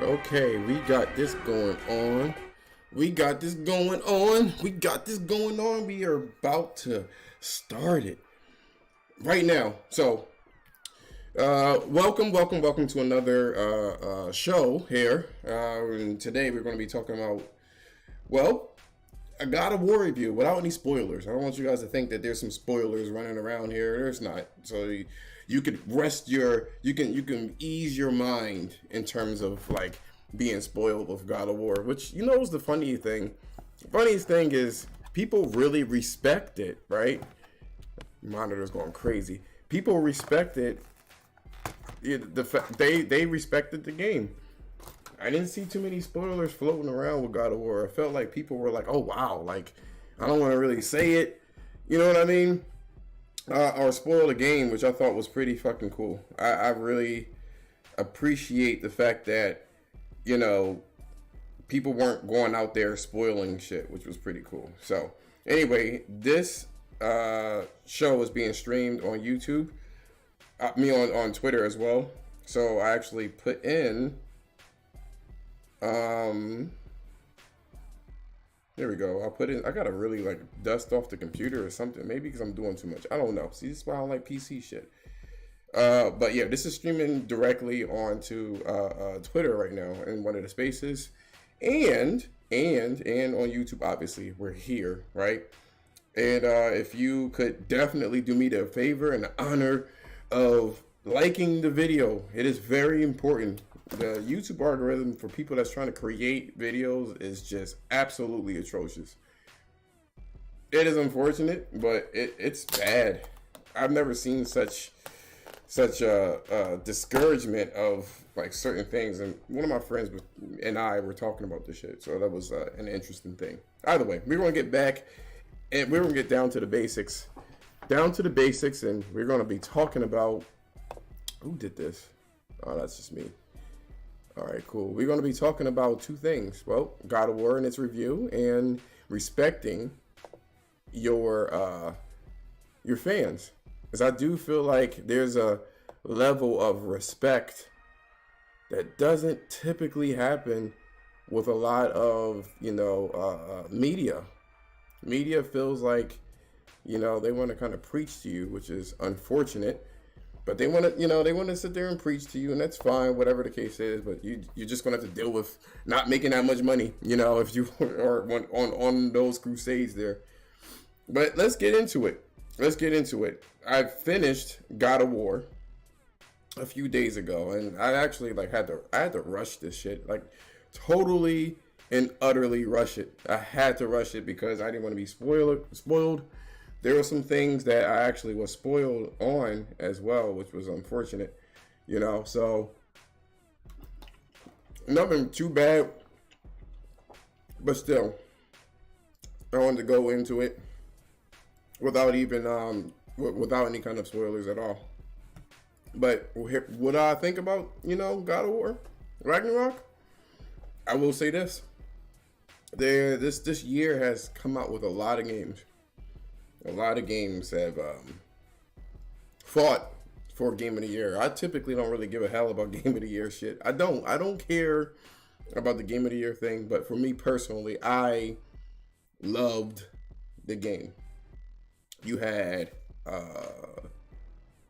Okay, we got this going on. We got this going on. We got this going on. We are about to start it right now. Welcome to another show here. And today we're going to be talking about, well, a God of War review without any spoilers. I don't want you guys to think that there's some spoilers running around here. There's not. So you can you can ease your mind in terms of like being spoiled with God of War, which is the funny thing. The funniest thing is people really respect it, right? Monitor's going crazy. People respect it. They respected the game. I didn't see too many spoilers floating around with God of War. I felt like people were like, "Oh wow!" Like I don't want to really say it. You know what I mean? Or spoil the game, which I thought was pretty fucking cool. I really appreciate the fact that people weren't going out there spoiling shit, which was pretty cool. So anyway, this show is being streamed on YouTube. Me on Twitter as well. So I actually put in. There we go. I gotta really like dust off the computer or something. Maybe because I'm doing too much. I don't know. See, this is why I don't like PC shit. But yeah, this is streaming directly onto Twitter right now in one of the spaces, and on YouTube. Obviously, we're here, right? And if you could definitely do me the favor and the honor of liking the video, it is very important. The YouTube algorithm for people that's trying to create videos is just absolutely atrocious. It is unfortunate, but it's bad. I've never seen such a discouragement of like certain things. And one of my friends and I were talking about this shit, so that was an interesting thing. Either way, we're gonna get back and we're gonna get down to the basics, and we're gonna be talking about who did this. Oh, that's just me. All right, cool. We're going to be talking about two things. Well, God of War and its review, and respecting your fans, because I do feel like there's a level of respect that doesn't typically happen with a lot of media. Media feels like they want to kind of preach to you, which is unfortunate. But they want to sit there and preach to you, and that's fine, whatever the case is. But you're just gonna have to deal with not making that much money, if you are on those crusades there. But let's get into it. I finished God of War a few days ago, and I actually had to rush this shit, like totally and utterly rush it. I had to rush it because I didn't want to be spoiled. There were some things that I actually was spoiled on as well, which was unfortunate, so nothing too bad, but still, I wanted to go into it without even, without any kind of spoilers at all. But what I think about, God of War, Ragnarok, I will say this. This year has come out with a lot of games. A lot of games have fought for Game of the Year. I typically don't really give a hell about Game of the Year shit. I don't care about the Game of the Year thing, but for me personally, I loved the game. You had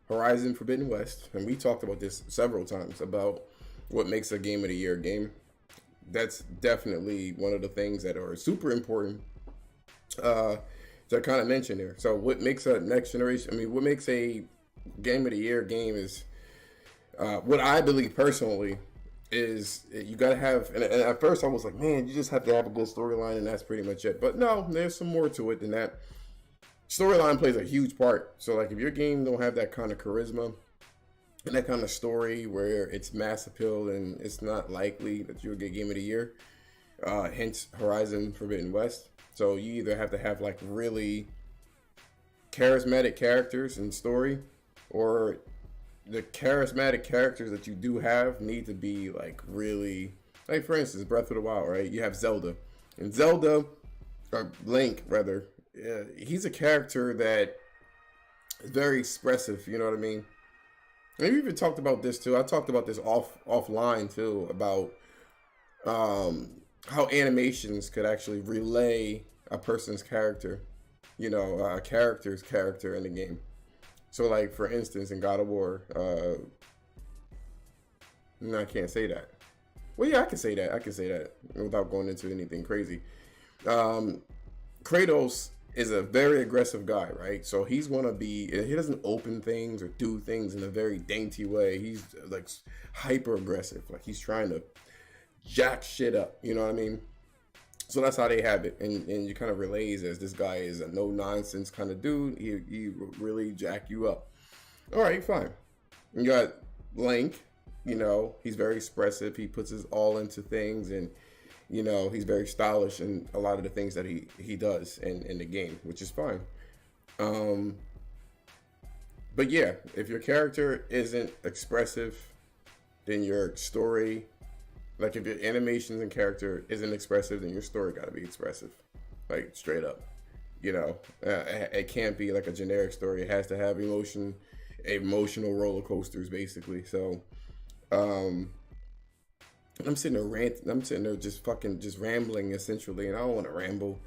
Horizon Forbidden West, and we talked about this several times about what makes a Game of the Year game. That's definitely one of the things that are super important. I kind of mentioned there. So what makes a next generation, what makes a Game of the Year game is, what I believe personally is you got to have, and at first I was like, man, you just have to have a good storyline and that's pretty much it. But no, there's some more to it than that. Storyline plays a huge part. So like if your game don't have that kind of charisma and that kind of story where it's mass appeal, and it's not likely that you'll get Game of the Year, hence Horizon Forbidden West. So you either have to have like really charismatic characters and story, or the charismatic characters that you do have need to be like really, like for instance, Breath of the Wild, right? You have Zelda, and or Link rather, he's a character that is very expressive, you know what I mean? And we even talked about this too. I talked about this offline too, about how animations could actually relay a person's character, a character's character in the game. So, like, for instance, in God of War, no, I can't say that. Well, yeah, I can say that. I can say that without going into anything crazy. Kratos is a very aggressive guy, right? So he's gonna be. He doesn't open things or do things in a very dainty way. He's like hyper aggressive. Like he's trying to jack shit up. You know what I mean? So that's how they have it, and you kind of relays as this guy is a no nonsense kind of dude. He really jack you up. All right, fine. You got Link. He's very expressive. He puts his all into things, and he's very stylish in a lot of the things that he does in the game, which is fine. But yeah, if your character isn't expressive, then your story, like if your animations and character isn't expressive, then your story got to be expressive, like straight up. It can't be like a generic story. It has to have emotional roller coasters, basically. So, I'm sitting there just rambling essentially, and I don't want to ramble.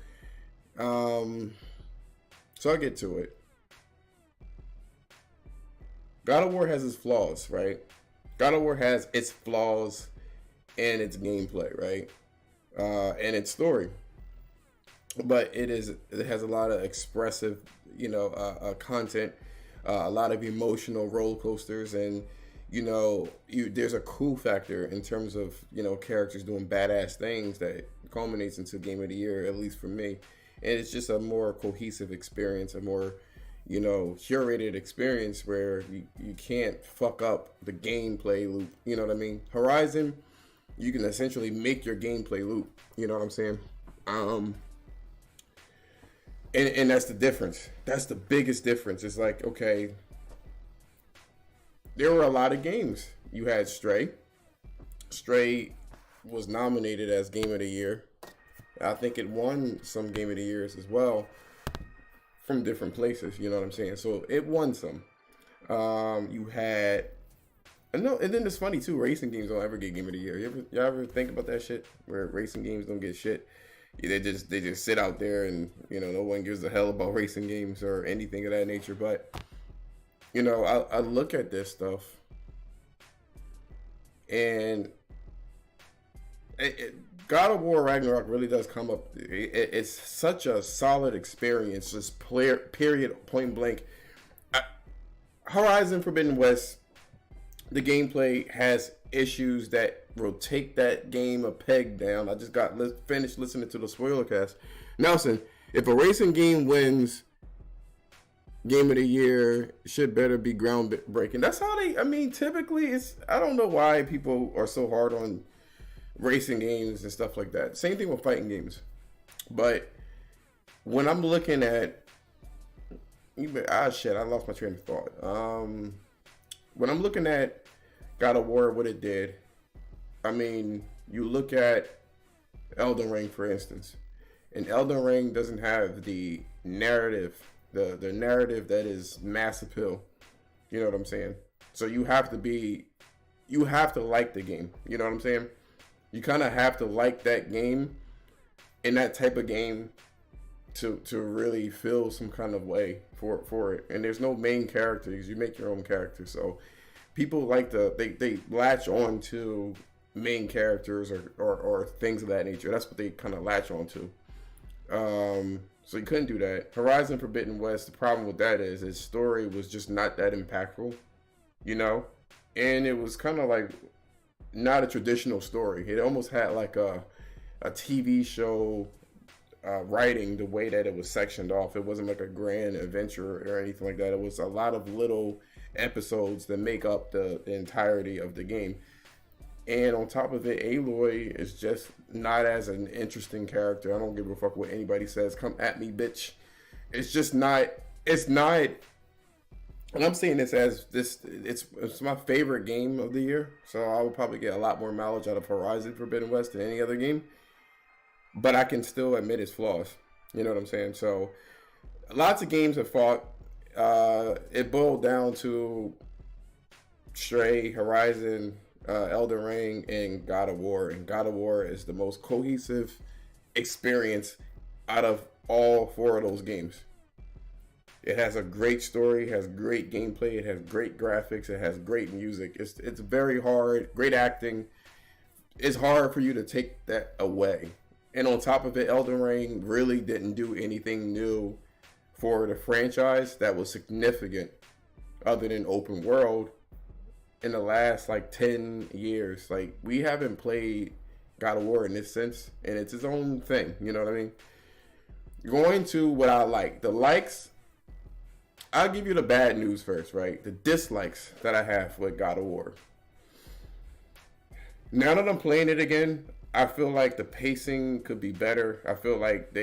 So I get to it. God of War has its flaws, right? God of War has its flaws in its gameplay, right? And its story. But it has a lot of expressive, content, a lot of emotional roller coasters, and there's a cool factor in terms of characters doing badass things that culminates into Game of the Year, at least for me. And it's just a more cohesive experience, a more curated experience where you can't fuck up the gameplay loop. You know what I mean? Horizon, you can essentially make your gameplay loop. You know what I'm saying? And that's the difference. That's the biggest difference. It's like, okay, there were a lot of games. You had Stray. Stray was nominated as Game of the Year. I think it won some Game of the Years as well from different places. You know what I'm saying? So it won some. You had, and then it's funny too. Racing games don't ever get Game of the Year. Y'all ever think about that shit? Where racing games don't get shit. They just sit out there, and no one gives a hell about racing games or anything of that nature. But I look at this stuff, and God of War Ragnarok really does come up. It's such a solid experience, just period, point blank. Horizon Forbidden West, the gameplay has issues that will take that game a peg down. I just got finished listening to the spoiler cast. Nelson, if a racing game wins Game of the Year, should better be groundbreaking. That's how typically I don't know why people are so hard on racing games and stuff like that. Same thing with fighting games. But when I'm looking at I lost my train of thought. When I'm looking at God of War, what it did, you look at Elden Ring, for instance, and Elden Ring doesn't have the narrative, the narrative that is mass appeal. You know what I'm saying? So you have to like the game. You know what I'm saying? You kind of have to like that game and that type of game to really feel some kind of way for it. And there's no main characters. You make your own character. So people like they latch on to main characters or things of that nature. That's what they kind of latch on to. So you couldn't do that. Horizon Forbidden West, the problem with that is its story was just not that impactful, and it was kind of like not a traditional story. It almost had like a TV show writing, the way that it was sectioned off. It wasn't like a grand adventure or anything like that. It was a lot of little episodes that make up the entirety of the game. And on top of it, Aloy is just not as an interesting character. I don't give a fuck what anybody says. Come at me, bitch. It's just not. It's not. And I'm saying this as this. It's my favorite game of the year. So I would probably get a lot more mileage out of Horizon Forbidden West than any other game. But I can still admit its flaws. You know what I'm saying? So lots of games have fought. It boiled down to Stray, Horizon, Elden Ring and God of War, and God of War is the most cohesive experience out of all four of those games. It has a great story, it has great gameplay, it has great graphics, it has great music. It's very hard, great acting. It's hard for you to take that away. And on top of it, Elden Ring really didn't do anything new for the franchise that was significant other than open world in the last like 10 years. Like, we haven't played God of War in this sense, and it's its own thing, you know what I mean? Going to what I like. The likes, I'll give you the bad news first, right? The dislikes that I have with God of War. Now that I'm playing it again, I feel like the pacing could be better. I feel like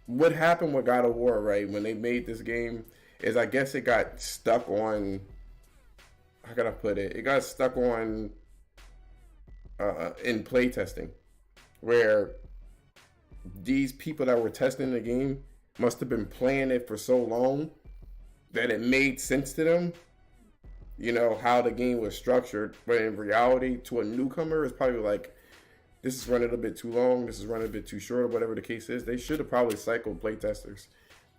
what happened with God of War, right, when they made this game, is I guess it got stuck on, how can I put it? It got stuck on in playtesting, where these people that were testing the game must have been playing it for so long that it made sense to them, you know, how the game was structured. But in reality, to a newcomer, it's probably like, this is running a bit too long, this is running a bit too short, or whatever the case is. They should have probably cycled playtesters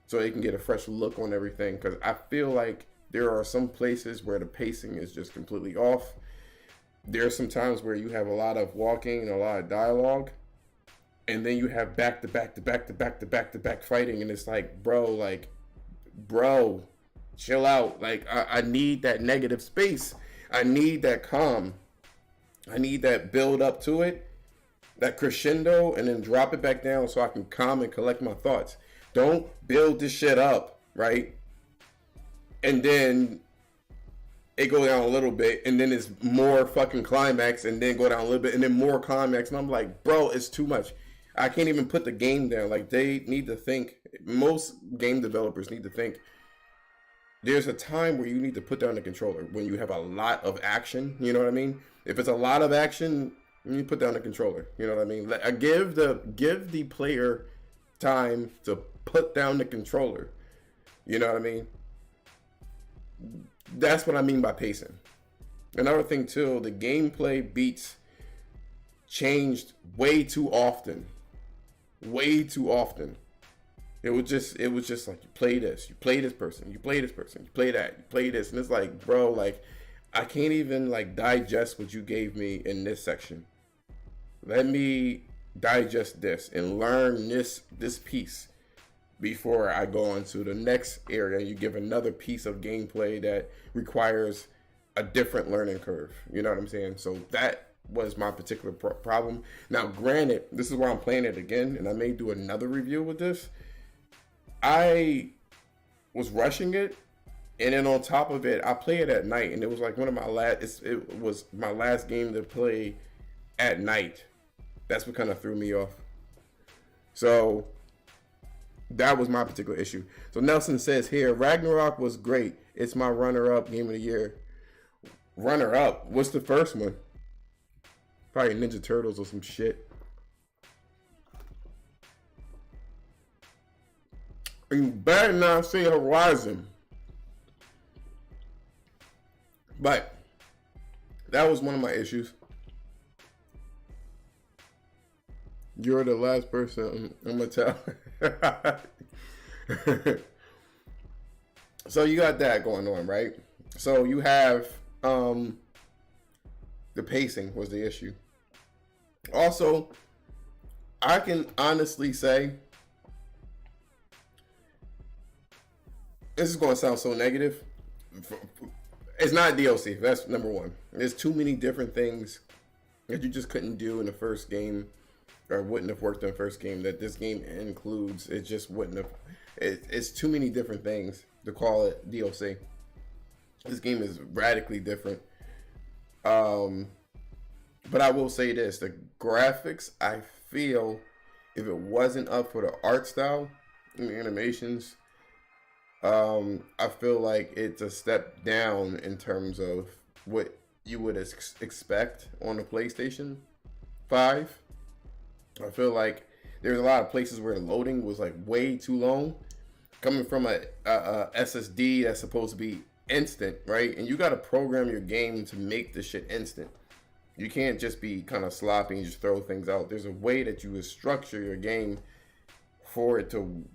so they can get a fresh look on everything, because I feel like there are some places where the pacing is just completely off. There are some times where you have a lot of walking and a lot of dialogue, and then you have back to back to back to back to back to back fighting, and it's like, bro, chill out. Like, I need that negative space. I need that calm. I need that build up to it, that crescendo, and then drop it back down so I can calm and collect my thoughts. Don't build this shit up, right? And then it go down a little bit, and then it's more fucking climax, and then go down a little bit, and then more climax. And I'm like, bro, it's too much. I can't even put the game down. Like, they need to think. Most game developers need to think. There's a time where you need to put down the controller when you have a lot of action. You know what I mean? If it's a lot of action, you put down the controller. You know what I mean? Give the player time to put down the controller. You know what I mean? That's what I mean by pacing. Another thing too, the gameplay beats changed way too often. Way too often. It was just like, you play this, you play this person, you play this person, you play that, you play this, and it's like, bro, like, I can't even like digest what you gave me in this section. Let me digest this and learn this piece before I go on to the next area. You give another piece of gameplay that requires a different learning curve. You know what I'm saying? So that was my particular problem. Now, granted, this is why I'm playing it again, and I may do another review with this. I was rushing it, and then on top of it, I play it at night, and it was like one of my last. It was my last game to play at night. That's what kind of threw me off. So that was my particular issue. So Nelson says here, Ragnarok was great. It's my runner-up game of the year. Runner-up? What's the first one? Probably Ninja Turtles or some shit. You better not say Horizon. But that was one of my issues. You're the last person I'm gonna tell. So you got that going on, right? So you have the pacing was the issue. Also, I can honestly say, this is going to sound so negative. It's not DLC. That's number one. There's too many different things that you just couldn't do in the first game, or wouldn't have worked in the first game, that this game includes. It just wouldn't have. It's too many different things to call it DLC. This game is radically different. But I will say this, the graphics, I feel, if it wasn't up for the art style and the animations, I feel like it's a step down in terms of what you would expect on the PlayStation 5. I feel like there's a lot of places where the loading was like way too long. Coming from a SSD that's supposed to be instant, right? And you got to program your game to make the shit instant. You can't just be kind of sloppy and just throw things out. There's a way that you would structure your game for it to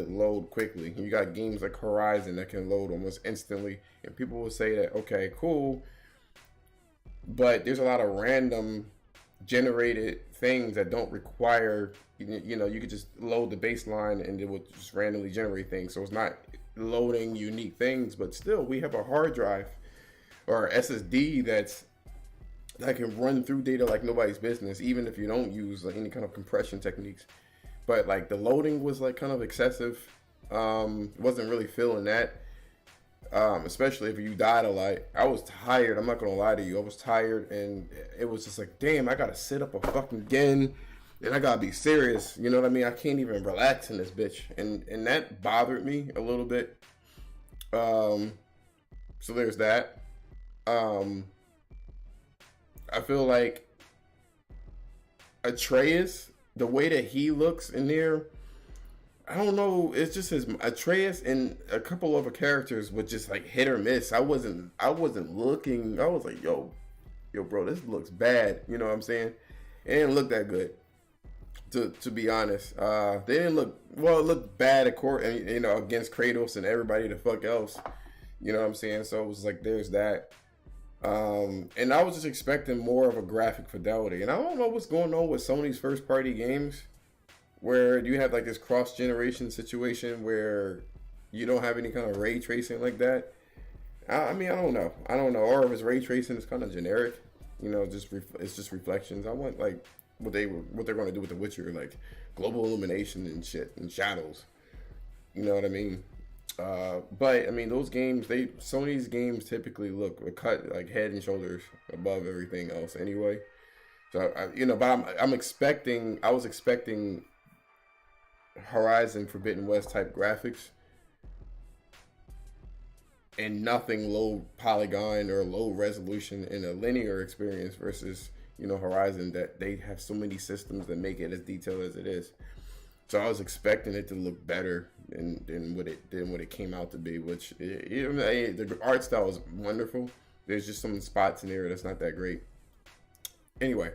load quickly. You got games like Horizon that can load almost instantly, and people will say that, okay, cool, but there's a lot of random generated things that don't require, you know, you could just load the baseline and it will just randomly generate things. So it's not loading unique things, but still we have a hard drive or SSD that can run through data like nobody's business, even if you don't use like any kind of compression techniques. But like the loading was like kind of excessive. Wasn't really feeling that. Especially if you died a lot. I was tired. I'm not gonna lie to you. I was tired, and it was just like, damn, I gotta sit up a fucking again, and I gotta be serious. You know what I mean? I can't even relax in this bitch, and that bothered me a little bit. So there's that. I feel like Atreus, the way that he looks in there, I don't know. It's just his Atreus and a couple other characters would just like hit or miss. I wasn't looking. I was like, yo, bro, this looks bad. You know what I'm saying? It didn't look that good. To be honest, they didn't look well. It looked bad, of course, you know, against Kratos and everybody the fuck else. You know what I'm saying? So it was like, there's that. And I was just expecting more of a graphic fidelity. And I don't know what's going on with Sony's first party games, where you have like this cross generation situation where you don't have any kind of ray tracing like that. I mean, I don't know. Or if it's ray tracing, it's kind of generic. You know, it's just reflections. I want like what they're going to do with The Witcher, like global illumination and shit and shadows. You know what I mean? But I mean, those games, Sony's games typically look cut like head and shoulders above everything else anyway. So but I was expecting Horizon Forbidden West type graphics and nothing low polygon or low resolution in a linear experience versus, you know, Horizon, that they have so many systems that make it as detailed as it is. So I was expecting it to look better than what it came out to be, which the art style is wonderful. There's just some spots in there that's not that great. Anyway,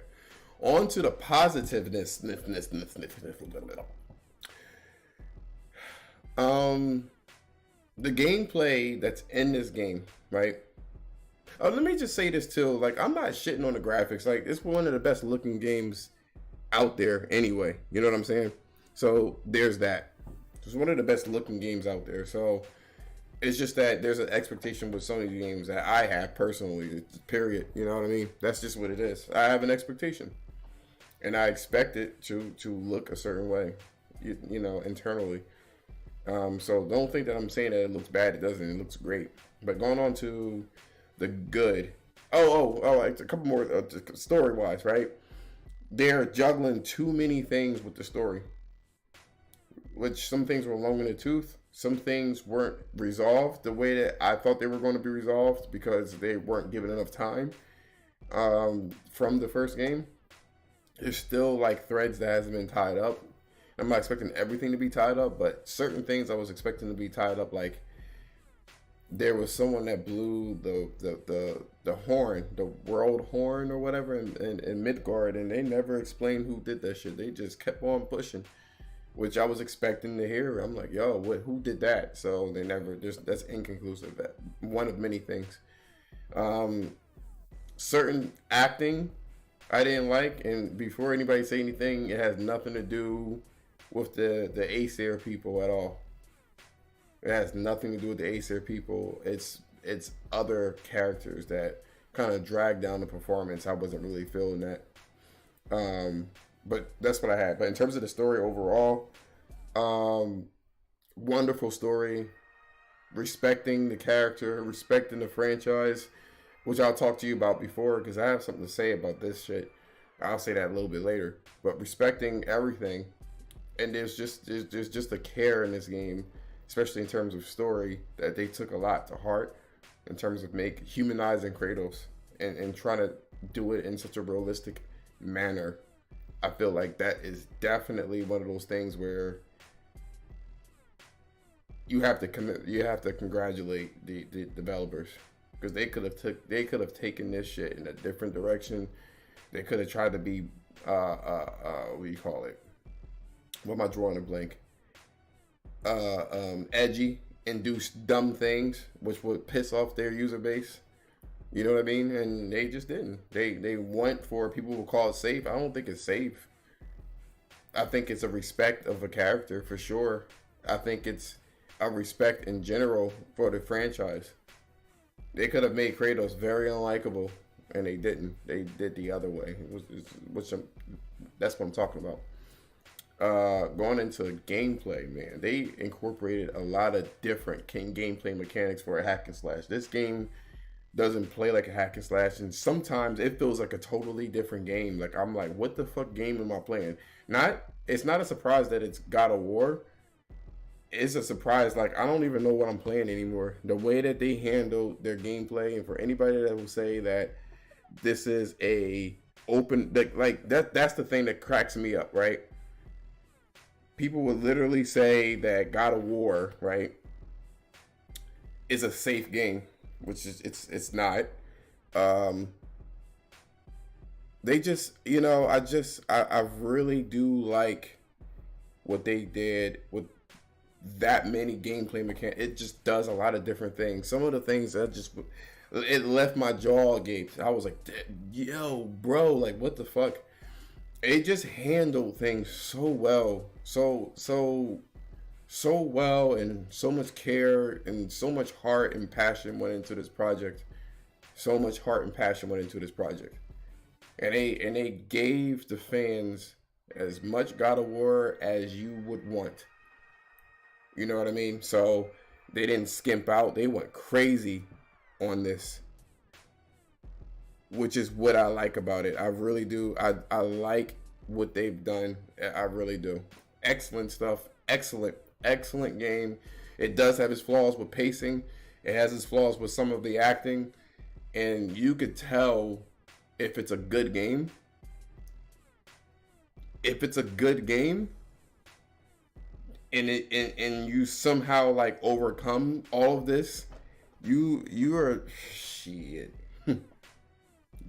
on to the positiveness. The gameplay that's in this game, right? Let me just say this too. Like, I'm not shitting on the graphics. Like, it's one of the best looking games out there anyway. You know what I'm saying? So there's that. It's one of the best looking games out there. So it's just that there's an expectation with Sony games that I have personally, period. You know what I mean? That's just what it is. I have an expectation. And I expect it to look a certain way, you know, internally. So don't think that I'm saying that it looks bad. It doesn't. It looks great. But going on to the good. Like a couple more story-wise, right? They're juggling too many things with the story. Which some things were long in the tooth. Some things weren't resolved the way that I thought they were going to be resolved because they weren't given enough time from the first game. There's still like threads that hasn't been tied up. I'm not expecting everything to be tied up, but certain things I was expecting to be tied up. Like there was someone that blew the horn, the world horn or whatever in Midgard, and they never explained who did that shit. They just kept on pushing, which I was expecting to hear. I'm like, yo, who did that? So they never. That's inconclusive. That one of many things. Certain acting I didn't like, and before anybody say anything, it has nothing to do with the Acer people at all. It has nothing to do with the Acer people. It's other characters that kind of drag down the performance. I wasn't really feeling that. But that's what I had. But in terms of the story overall, wonderful story. Respecting the character, respecting the franchise, which I'll talk to you about before because I have something to say about this shit. I'll say that a little bit later. But respecting everything, and there's just a care in this game, especially in terms of story, that they took a lot to heart in terms of humanizing Kratos and trying to do it in such a realistic manner. I feel like that is definitely one of those things where you have to congratulate the developers, because they could have taken this shit in a different direction. They could have tried to be what do you call it? What am I drawing a blank? Edgy and do dumb things, which would piss off their user base. You know what I mean? And they just didn't. They went for people who call it safe. I don't think it's safe. I think it's a respect of a character for sure. I think it's a respect in general for the franchise. They could have made Kratos very unlikable, and they didn't. They did the other way. That's what I'm talking about. Going into gameplay, man, they incorporated a lot of different gameplay mechanics for a hack and slash. This game doesn't play like a hack and slash, and sometimes it feels like a totally different game. Like, I'm like, what the fuck game am I playing? It's not a surprise that it's God of War. It's a surprise, like, I don't even know what I'm playing anymore. The way that they handle their gameplay, and for anybody that will say that this is a open, like that's the thing that cracks me up, right? People would literally say that God of War, right, is a safe game, which is it's not. They just, I really do like what they did with that many gameplay mechanics. It just does a lot of different things. Some of the things that it left my jaw agape. I was like, yo, bro, like, what the fuck? It just handled things so well, so well, and so much care and so much heart and passion went into this project. So much heart and passion went into this project, and they gave the fans as much God of War as you would want. You know what I mean? So they didn't skimp out. They went crazy on this, which is what I like about it. I really do. I like what they've done. I really do. Excellent stuff. Excellent game. It does have its flaws with pacing. It has its flaws with some of the acting. And you could tell if it's a good game. If it's a good game, and you somehow like overcome all of this, you are shit.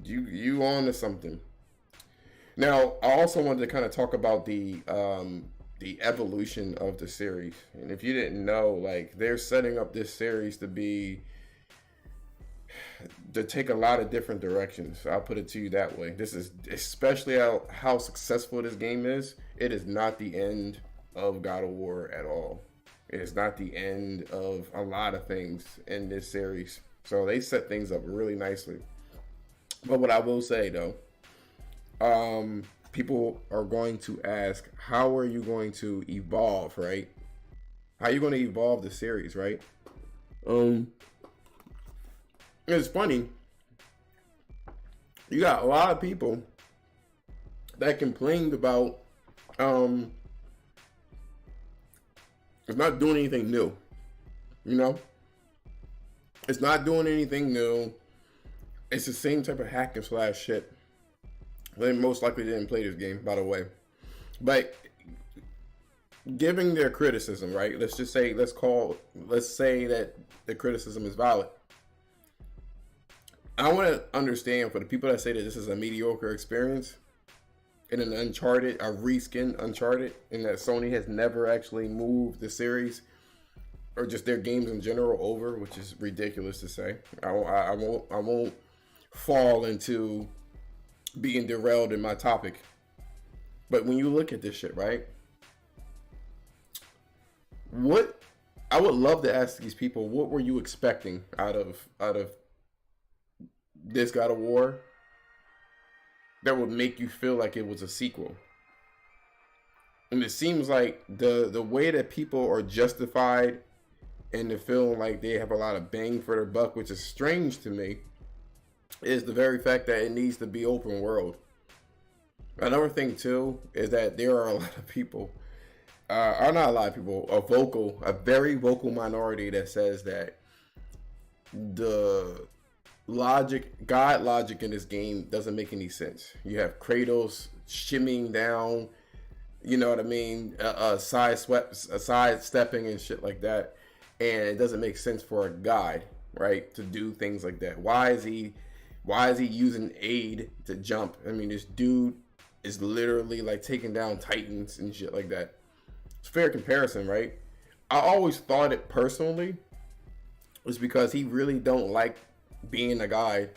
You on to something. Now, I also wanted to kind of talk about the evolution of the series. And if you didn't know, like, they're setting up this series to take a lot of different directions. I'll put it to you that way. This is, especially how successful this game is, it is not the end of God of War at all. It is not the end of a lot of things in this series. So they set things up really nicely. But what I will say, though, people are going to ask, how are you going to evolve, right? How are you going to evolve the series, right? It's funny. You got a lot of people that complained about it's not doing anything new. It's not doing anything new. It's the same type of hack and slash shit. They most likely didn't play this game, by the way. But giving their criticism, right? Let's say that the criticism is valid. I want to understand, for the people that say that this is a mediocre experience in an Uncharted, a reskin Uncharted, and that Sony has never actually moved the series or just their games in general over, which is ridiculous to say. I won't fall into being derailed in my topic. But when you look at this shit, right? I would love to ask these people, what were you expecting out of this God of War that would make you feel like it was a sequel? And it seems like the way that people are justified into feeling like they have a lot of bang for their buck, which is strange to me, is the very fact that it needs to be open world. Another thing too is that there are a lot of people, or not a lot of people, a very vocal minority that says that the God logic in this game doesn't make any sense. You have Kratos shimmying down, you know what I mean, side stepping and shit like that. and it doesn't make sense for a guy, right, to do things like that. Why is he using aid to jump? I mean, this dude is literally like taking down titans and shit like that. It's a fair comparison, right? I always thought it personally was because he really don't like being a guy,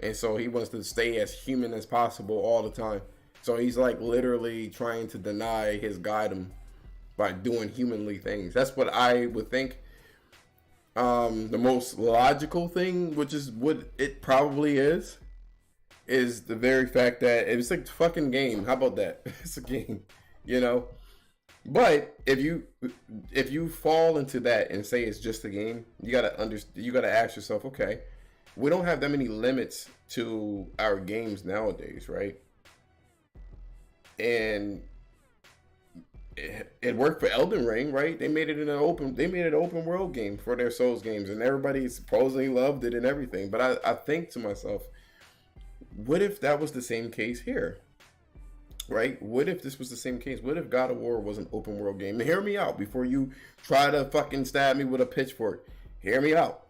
and so he wants to stay as human as possible all the time. So he's like literally trying to deny his guidom by doing humanly things. That's what I would think. The most logical thing, which is what it probably is the very fact that it's like a fucking game. How about that? It's a game, you know? But if you fall into that and say it's just a game, you gotta ask yourself, okay, we don't have that many limits to our games nowadays, right? And it worked for Elden Ring, right? They made it an open world game for their Souls games, and everybody supposedly loved it and everything. But I think to myself, what if that was the same case here? Right? What if this was the same case? What if God of War was an open world game? Now, hear me out before you try to fucking stab me with a pitchfork. Hear me out.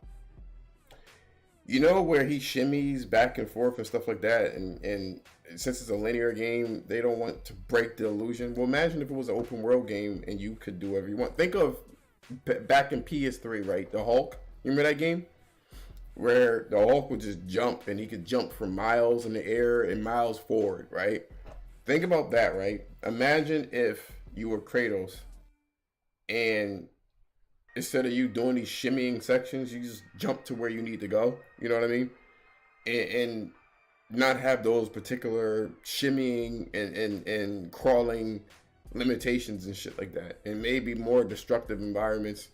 You know where he shimmies back and forth and stuff like that, and since it's a linear game, they don't want to break the illusion. Well, imagine if it was an open world game and you could do whatever you want. Think of back in PS3, right? The Hulk. You remember that game? Where the Hulk would just jump, and he could jump for miles in the air and miles forward, right? Think about that, right? Imagine if you were Kratos, and instead of you doing these shimmying sections, you just jump to where you need to go. You know what I mean? And not have those particular shimmying and crawling limitations and shit like that. And maybe more destructive environments.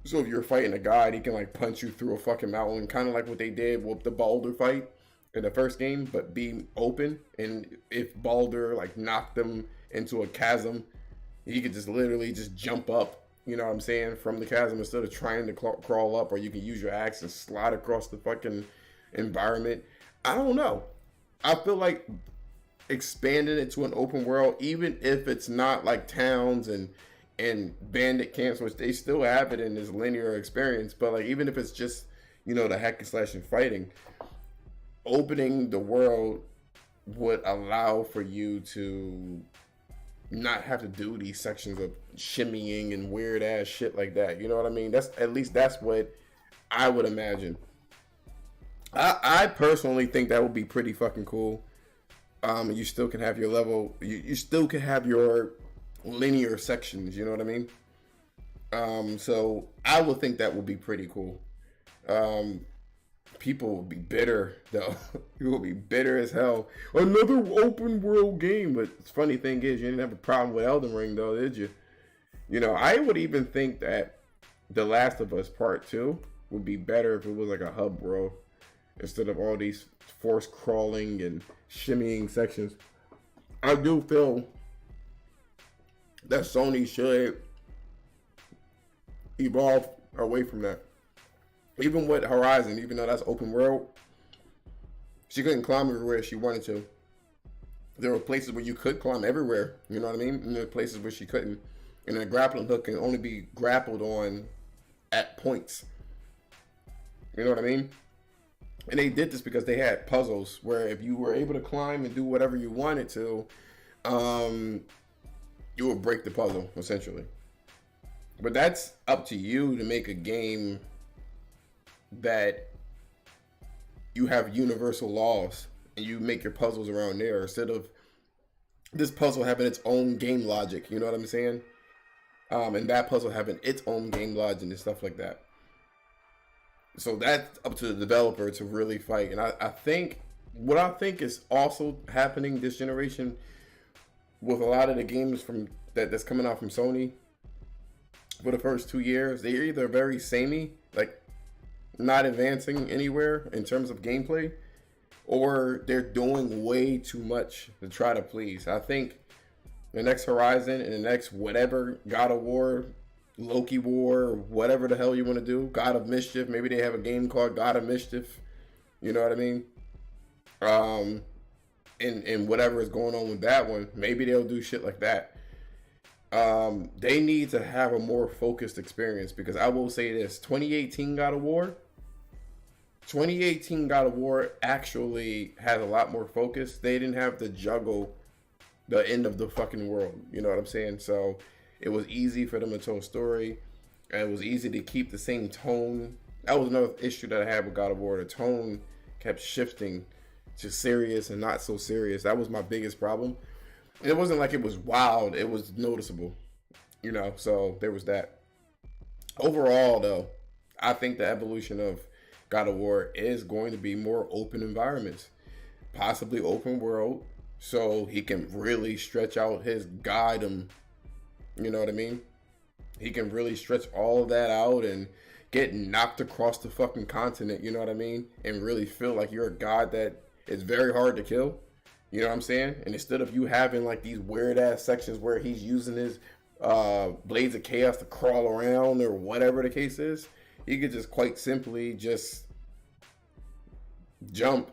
So if you're fighting a god, he can like punch you through a fucking mountain, kind of like what they did with the Baldur fight in the first game, but be open. And if Baldur like knocked them into a chasm, he could just literally just jump up, you know what I'm saying, from the chasm instead of trying to crawl up. Or you can use your axe and slide across the fucking environment. I don't know. I feel like expanding it to an open world, even if it's not like towns and bandit camps, which they still have it in this linear experience, but like even if it's just, you know, the hack and slash and fighting, opening the world would allow for you to not have to do these sections of shimmying and weird ass shit like that. You know what I mean? That's what I would imagine. I personally think that would be pretty fucking cool. You still can have your level. You still can have your linear sections. You know what I mean? So I would think that would be pretty cool. People would be bitter though. People would be bitter as hell. Another open world game. But the funny thing is, you didn't have a problem with Elden Ring though, did you? You know, I would even think that The Last of Us Part 2 would be better if it was like a hub world, instead of all these force crawling and shimmying sections. I do feel that Sony should evolve away from that. Even with Horizon, even though that's open world, she couldn't climb everywhere she wanted to. There were places where you could climb everywhere, you know what I mean? And there were places where she couldn't. And a grappling hook can only be grappled on at points. You know what I mean? And they did this because they had puzzles where if you were able to climb and do whatever you wanted to, you would break the puzzle, essentially. But that's up to you to make a game that you have universal laws and you make your puzzles around there, instead of this puzzle having its own game logic. You know what I'm saying? And that puzzle having its own game logic and stuff like that. So that's up to the developer to really fight. And I think what I think is also happening this generation with a lot of the games from that's coming out from Sony for the first 2 years, they're either very samey, like not advancing anywhere in terms of gameplay, or they're doing way too much to try to please. I think the next Horizon and the next whatever, God of War, Loki War, whatever the hell you want to do, God of Mischief, maybe they have a game called God of Mischief, you know what I mean? And whatever is going on with that one, maybe they'll do shit like that. They need to have a more focused experience, because I will say this: 2018 God of War. 2018 God of War actually has a lot more focus. They didn't have to juggle the end of the fucking world. You know what I'm saying? So it was easy for them to tell a story, and it was easy to keep the same tone. That was another issue that I had with God of War. The tone kept shifting to serious and not so serious. That was my biggest problem. And it wasn't like it was wild. It was noticeable. You know, so there was that. Overall, though, I think the evolution of God of War is going to be more open environments, possibly open world, so he can really stretch out his godom. You know what I mean? He can really stretch all of that out and get knocked across the fucking continent, you know what I mean? And really feel like you're a god that is very hard to kill. You know what I'm saying? And instead of you having like these weird ass sections where he's using his blades of chaos to crawl around or whatever the case is, he could just quite simply just jump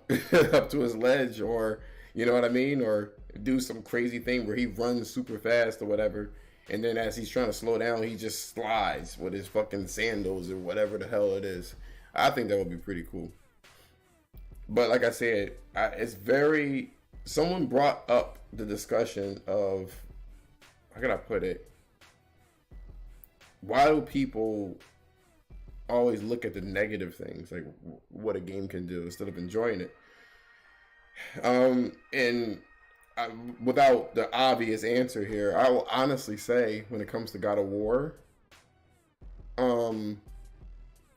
up to his ledge, or you know what I mean, or do some crazy thing where he runs super fast or whatever, and then as he's trying to slow down, he just slides with his fucking sandals or whatever the hell it is. I think that would be pretty cool. But like I said, it's very... Someone brought up the discussion of, how can I put it? Why do people always look at the negative things, like what a game can do, instead of enjoying it? Without the obvious answer here, I will honestly say, when it comes to God of War,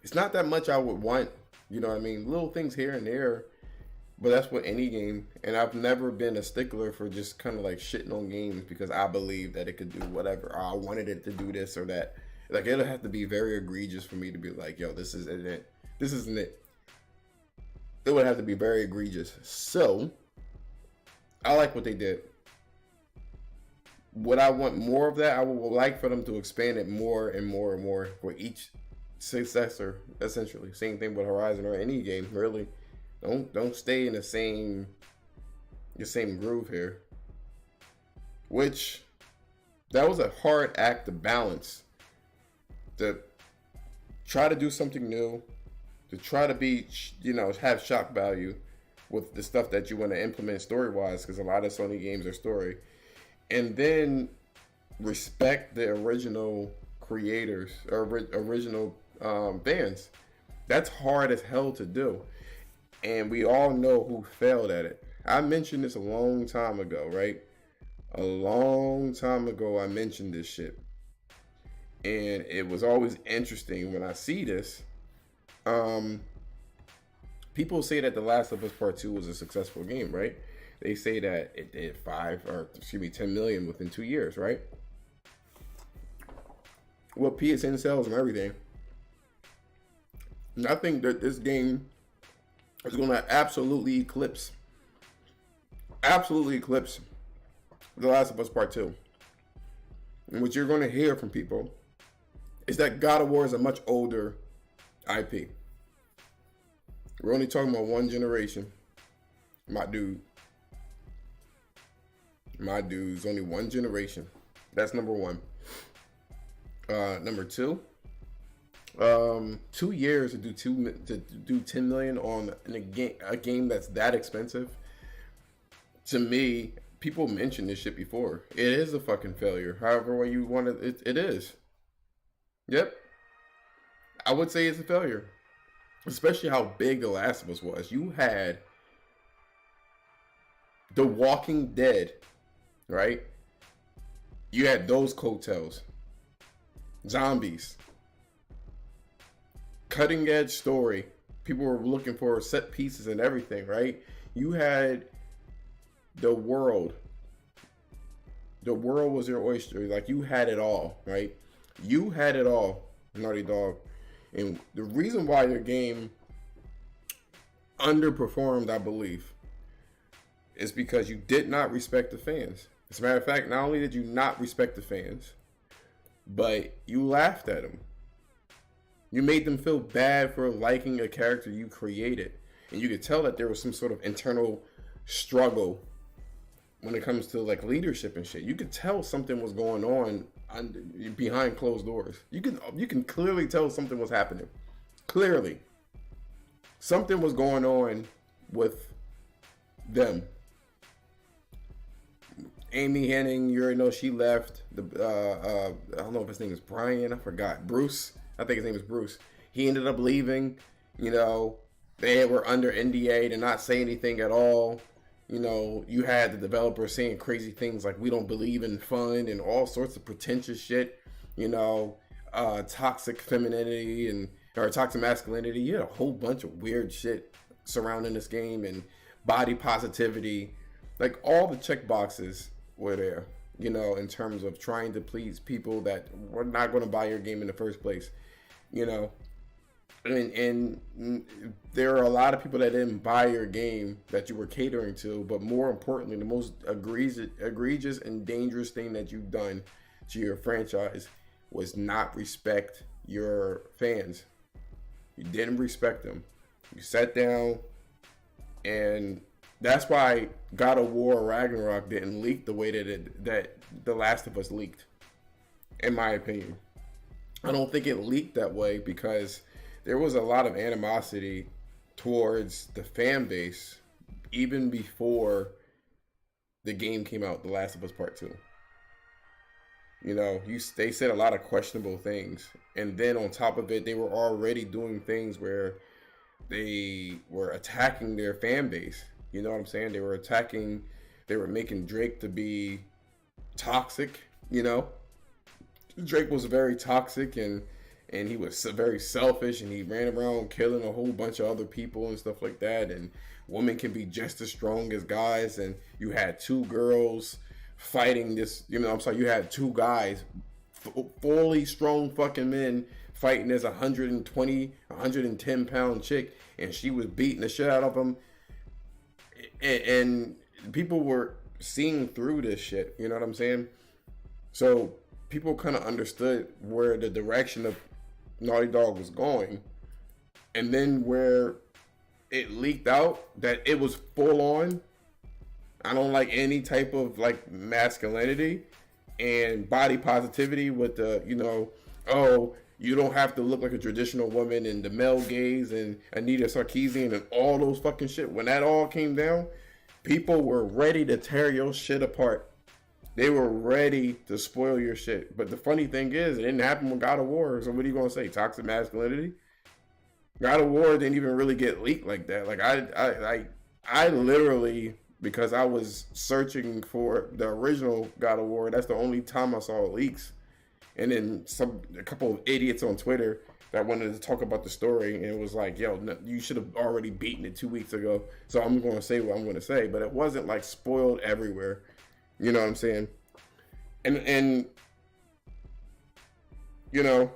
it's not that much I would want. You know what I mean? Little things here and there, but that's what any game. And I've never been a stickler for just kind of like shitting on games because I believe that it could do whatever, or I wanted it to do this or that. Like, it'll have to be very egregious for me to be like, yo, this isn't it. This isn't it. It would have to be very egregious. So, I like what they did. Would I want more of that? I would like for them to expand it more and more and more for each successor, essentially. Same thing with Horizon or any game, really. Don't stay in the same groove here. Which, that was a hard act to balance. To try to do something new, to try to be, have shock value with the stuff that you want to implement story-wise, because a lot of Sony games are story, and then respect the original creators or original fans. That's hard as hell to do, and we all know who failed at it. I mentioned this a long time ago, right? A long time ago, I mentioned this shit. And it was always interesting when I see this. People say that The Last of Us Part 2 was a successful game, right? They say that it did 10 million within 2 years, right? Well, PSN sales and everything. And I think that this game is going to absolutely eclipse The Last of Us Part 2. And what you're going to hear from people is that God of War is a much older IP. We're only talking about one generation. My dude's only one generation. That's number one. Number two, 2 years to do 10 million on a game that's that expensive. To me, people mentioned this shit before. It is a fucking failure. However way you want it is. Yep. I would say it's a failure. Especially how big The Last of Us was. You had The Walking Dead, right? You had those coattails. Zombies. Cutting edge story. People were looking for set pieces and everything, right? You had the world. The world was your oyster. Like, you had it all, right? You had it all, Naughty Dog. And the reason why your game underperformed, I believe, is because you did not respect the fans. As a matter of fact, not only did you not respect the fans, but you laughed at them. You made them feel bad for liking a character you created. And you could tell that there was some sort of internal struggle when it comes to like leadership and shit. You could tell something was going on behind closed doors. You can clearly tell something was happening. Clearly, something was going on with them. Amy Henning, you already know she left. I don't know if his name is Brian. I forgot. Bruce. I think his name is Bruce. He ended up leaving. You know, they were under NDA to not say anything at all. You know, you had the developers saying crazy things like we don't believe in fun and all sorts of pretentious shit. You know, toxic femininity or toxic masculinity. You had a whole bunch of weird shit surrounding this game, and body positivity. Like, all the check boxes were there, you know, in terms of trying to please people that were not going to buy your game in the first place, you know. And there are a lot of people that didn't buy your game that you were catering to, but more importantly, the most egregious and dangerous thing that you've done to your franchise was not respect your fans. You didn't respect them. You sat down, and that's why God of War Ragnarok didn't leak the way that The Last of Us leaked, in my opinion. I don't think it leaked that way because there was a lot of animosity towards the fan base even before the game came out, The Last of Us Part 2. You know, they said a lot of questionable things. And then on top of it, they were already doing things where they were attacking their fan base. You know what I'm saying? They were making Drake to be toxic, you know? Drake was very toxic and he was very selfish, and he ran around killing a whole bunch of other people and stuff like that. And women can be just as strong as guys. And you had two girls fighting this, you know, I'm sorry, you had two guys, fully strong fucking men, fighting this 120, 110 pound chick, and she was beating the shit out of them. And people were seeing through this shit, you know what I'm saying? So people kind of understood where the direction of Naughty Dog was going, and then where it leaked out that it was full on, I don't like any type of like masculinity and body positivity with the, you know, oh, you don't have to look like a traditional woman, and the male gaze and Anita Sarkeesian and all those fucking shit. When that all came down, people were ready to tear your shit apart. They were ready to spoil your shit. But the funny thing is, it didn't happen with God of War. So what are you gonna say? Toxic masculinity? God of War didn't even really get leaked like that. Like I literally, because I was searching for the original God of War, that's the only time I saw leaks. And then a couple of idiots on Twitter that wanted to talk about the story, and it was like, yo, no, you should have already beaten it 2 weeks ago. So I'm going to say what I'm going to say, but it wasn't like spoiled everywhere. You know what I'm saying? And you know,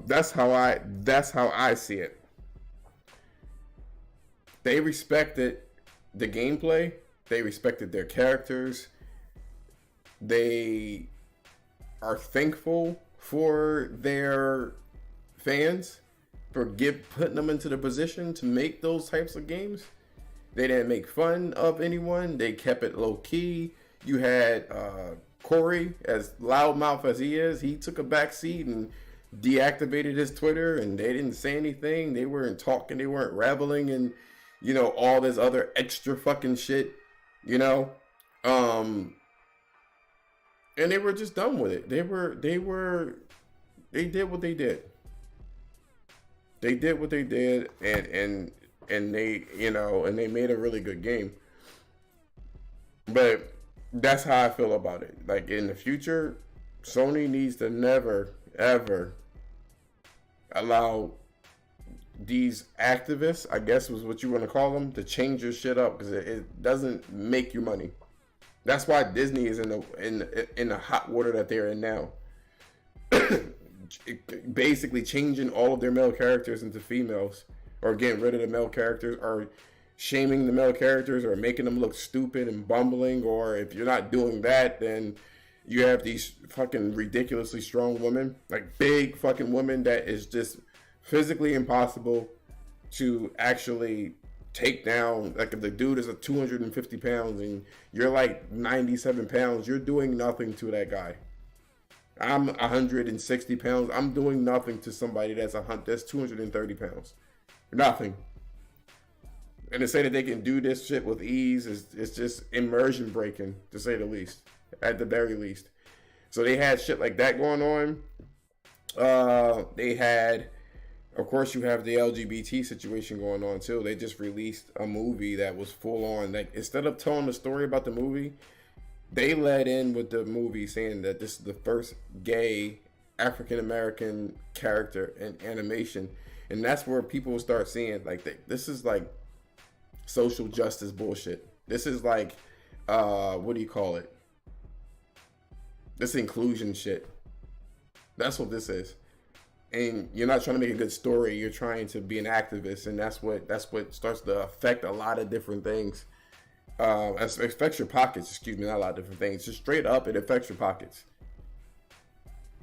that's how I see it. They respected the gameplay. They respected their characters. They are thankful for their fans for putting them into the position to make those types of games. They didn't make fun of anyone. They kept it low key. You had Corey, as loudmouth as he is, he took a back seat and deactivated his Twitter, and they didn't say anything. They weren't talking. They weren't rabbling and, you know, all this other extra fucking shit, you know. And they were just done with it. They did what they did. They did what they did, and they, you know, and they made a really good game. But that's how I feel about it. Like, in the future, Sony needs to never, ever allow these activists, I guess was what you want to call them, to change your shit up, because it doesn't make you money. That's why Disney is in the hot water that they're in now. Basically changing all of their male characters into females, or getting rid of the male characters, or shaming the male characters, or making them look stupid and bumbling. Or if you're not doing that, then you have these fucking ridiculously strong women, like big fucking women that is just physically impossible to actually take down, like if the dude is a 250 pounds and you're like 97 pounds, you're doing nothing to that guy. I'm 160 pounds. I'm doing nothing to somebody that's 230 pounds. Nothing. And to say that they can do this shit with ease is just immersion breaking, to say the least, at the very least. So they had shit like that going on. They had, of course, you have the LGBT situation going on too. They just released a movie that was full on. Like, instead of telling the story about the movie, they led in with the movie saying that this is the first gay African American character in animation, and that's where people start seeing like this is like social justice bullshit. This is like, what do you call it? This inclusion shit. That's what this is. And you're not trying to make a good story. You're trying to be an activist, and that's what starts to affect a lot of different things. It affects your pockets. Excuse me, not a lot of different things. Just straight up, it affects your pockets.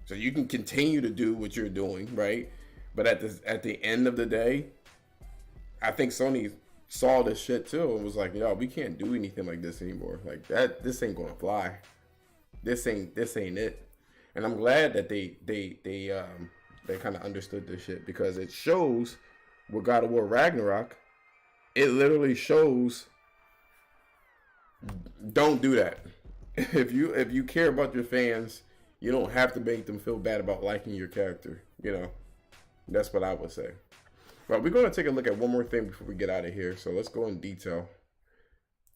So you can continue to do what you're doing, right? But at the end of the day, I think Sony saw this shit too and was like, yo, we can't do anything like this anymore. Like that, this ain't gonna fly. This ain't it. And I'm glad that they kind of understood this shit, because it shows with God of War Ragnarok. It literally shows, don't do that. If you care about your fans, you don't have to make them feel bad about liking your character. You know, that's what I would say. But we're going to take a look at one more thing before we get out of here. So let's go in detail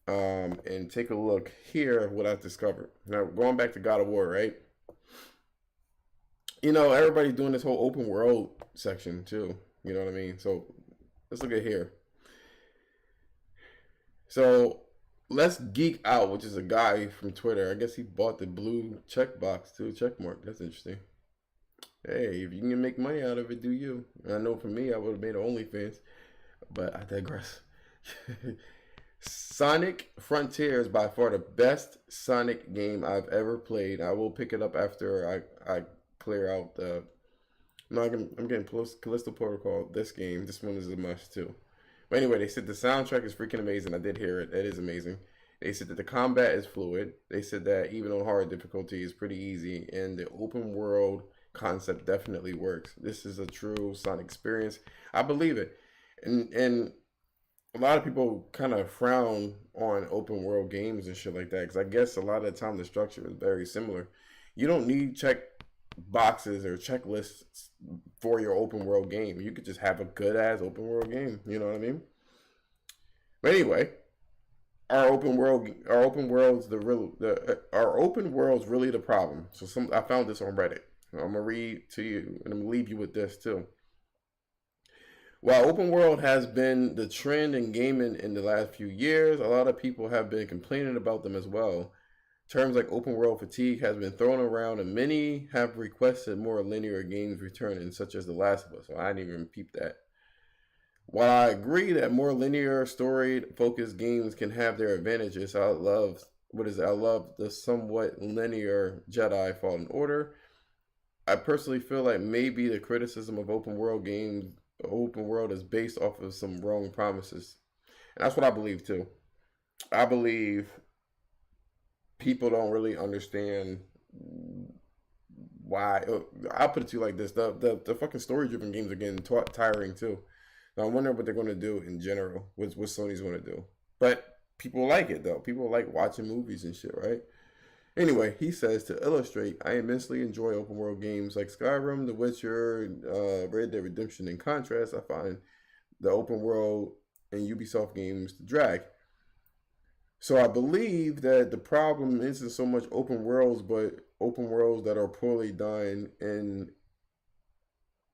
and take a look here at what I've discovered. Now, going back to God of War, right? You know, everybody's doing this whole open world section too. You know what I mean? So let's look at here. So Let's Geek Out, which is a guy from Twitter. I guess he bought the blue checkbox too, check mark. That's interesting. Hey, if you can make money out of it, do you? I know for me, I would have made OnlyFans, but I digress. Sonic Frontier is by far the best Sonic game I've ever played. I will pick it up after I clear out the... No, I'm getting Callisto Protocol. This one is a must too. But anyway, they said the soundtrack is freaking amazing. I did hear it. It is amazing. They said that the combat is fluid. They said that even on hard difficulty, it's pretty easy. And the open world concept definitely works. This is a true Sonic experience. I believe it. And a lot of people kind of frown on open world games and shit like that, because I guess a lot of the time the structure is very similar. You don't need check boxes or checklists for your open world game. You could just have a good ass open world game. You know what I mean? But anyway, our open world's really the problem. So I found this on Reddit. I'm gonna read to you, and I'm gonna leave you with this too. While open world has been the trend in gaming in the last few years, a lot of people have been complaining about them as well. Terms like open world fatigue has been thrown around, and many have requested more linear games returning, such as The Last of Us. So I didn't even peep that. While I agree that more linear story-focused games can have their advantages, I love the somewhat linear Jedi Fallen Order. I personally feel like maybe the criticism of open world is based off of some wrong promises. And that's what I believe too. I believe people don't really understand why. I'll put it to you like this: the fucking story-driven games are getting tiring too. Now I wonder what they're going to do in general. What Sony's going to do. But people like it though. People like watching movies and shit, right? Anyway, he says, to illustrate, I immensely enjoy open world games like Skyrim, The Witcher, Red Dead Redemption. In contrast, I find the open world and Ubisoft games to drag. So I believe that the problem isn't so much open worlds, but open worlds that are poorly done in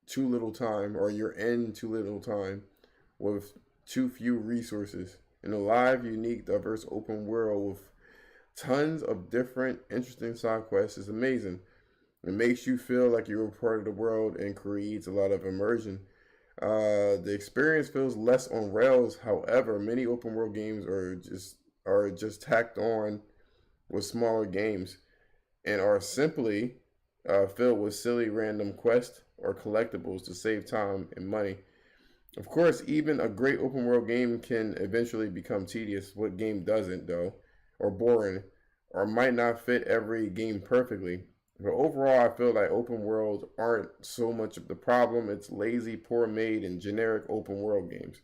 too little time, or you're in too little time with too few resources. In a live, unique, diverse open world with tons of different, interesting side quests is amazing. It makes you feel like you're a part of the world and creates a lot of immersion. The experience feels less on rails. However, many open world games are just tacked on with smaller games and are simply filled with silly random quests or collectibles to save time and money. Of course, even a great open world game can eventually become tedious. What game doesn't, though, or boring, or might not fit every game perfectly. But overall, I feel like open worlds aren't so much of the problem. It's lazy, poor made, and generic open world games.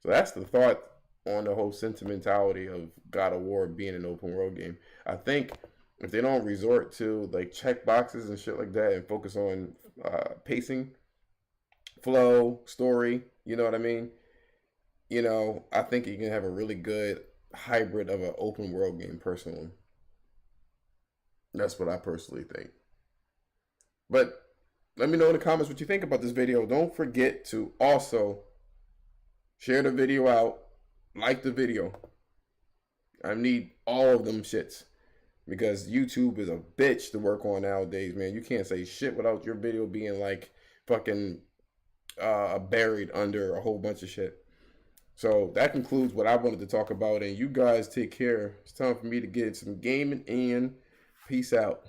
So that's the thought on the whole sentimentality of God of War being an open world game. I think if they don't resort to like check boxes and shit like that and focus on pacing, flow, story, you know what I mean? I think you can have a really good hybrid of an open world game personally. That's what I personally think. But let me know in the comments what you think about this video. Don't forget to also share the video out, like the video. I need all of them shits because YouTube is a bitch to work on nowadays, man. You can't say shit without your video being like fucking buried under a whole bunch of shit. So that concludes what I wanted to talk about, and you guys take care. It's time for me to get some gaming in. Peace out.